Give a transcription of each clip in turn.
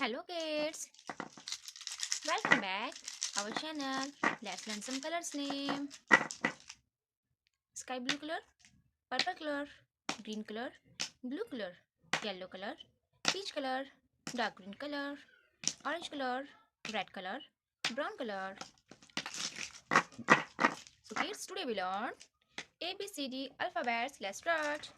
Hello kids, welcome back our channel. Let's learn some colors name. Sky blue color, purple color, green color, blue color, yellow color, peach color, dark green color, orange color, red color, brown color. So kids, today we learn ABCD alphabets. Let's start.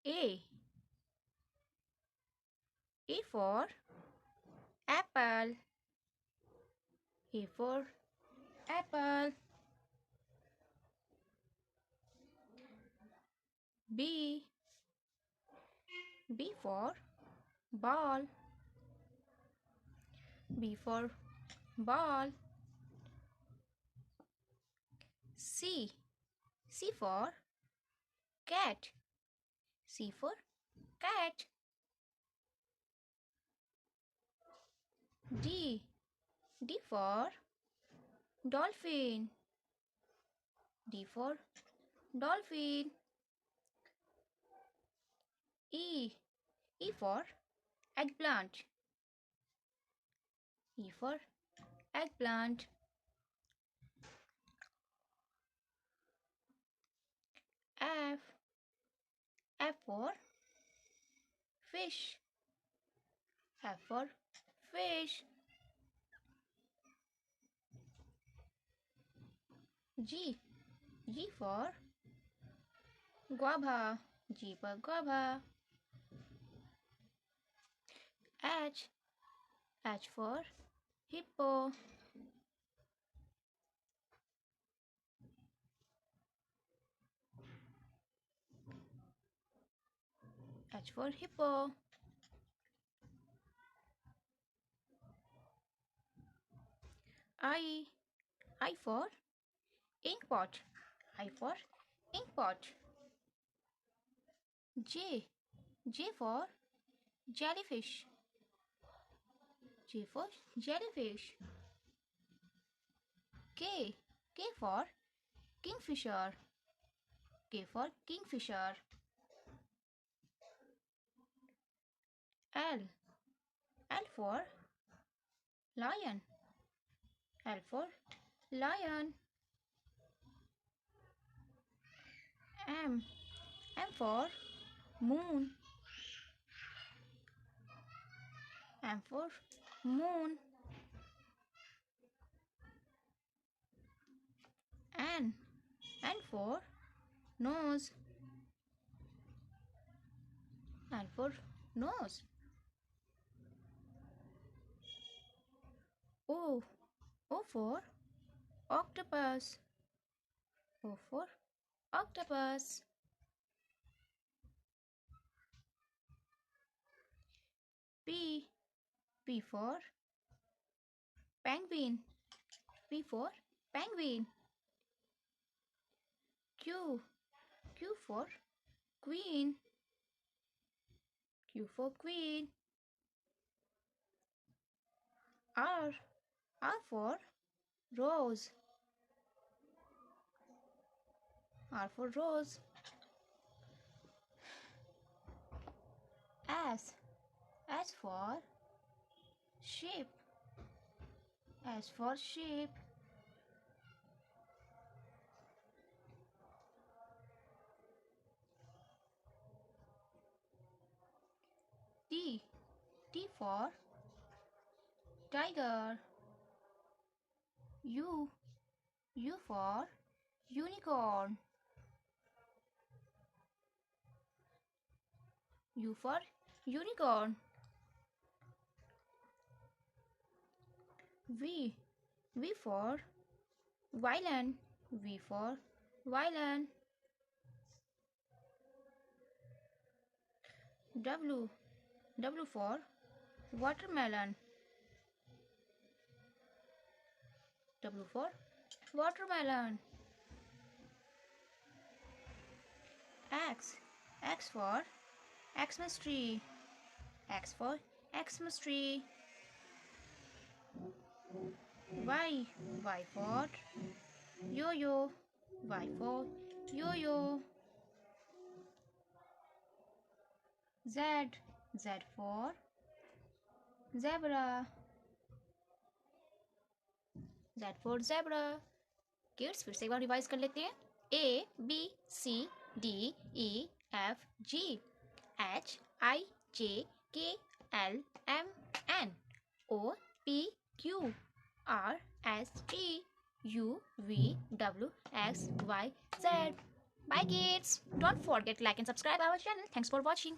A. A for apple. A for apple. B. B for ball. B for ball. C. C for cat. C for cat. D. D for dolphin. D for dolphin. E. E for eggplant. E for eggplant. F. F for fish. F for fish. G. G for guava. G for guava. H. H for hippo. H for hippo. I. I for ink pot. I for ink pot. J. J for jellyfish. J for jellyfish. K. K for kingfisher. K for kingfisher. L. L for lion. L for lion. M. M for moon. M for moon. N. N for nose. N for nose. O. O for octopus. O for octopus. P. P for penguin. P for penguin. Q. Q for queen. Q for queen. R. R for rose. R for rose. S. S for sheep. S for sheep. T. T for tiger. U. U for unicorn. U for unicorn. V. V for violin. V for violin. W. W for watermelon. W for watermelon. X. X for Xmas tree. X for Xmas tree. Y. Y for yo-yo. Y for yo-yo. Z. Z for zebra. Z for zebra. Kids फिर से एक बार revise कर लेते हैं. A B C D E F G H I J K L M N O P Q R S T U V W X Y Z. Bye kids. Don't forget to like and subscribe our channel. Thanks for watching.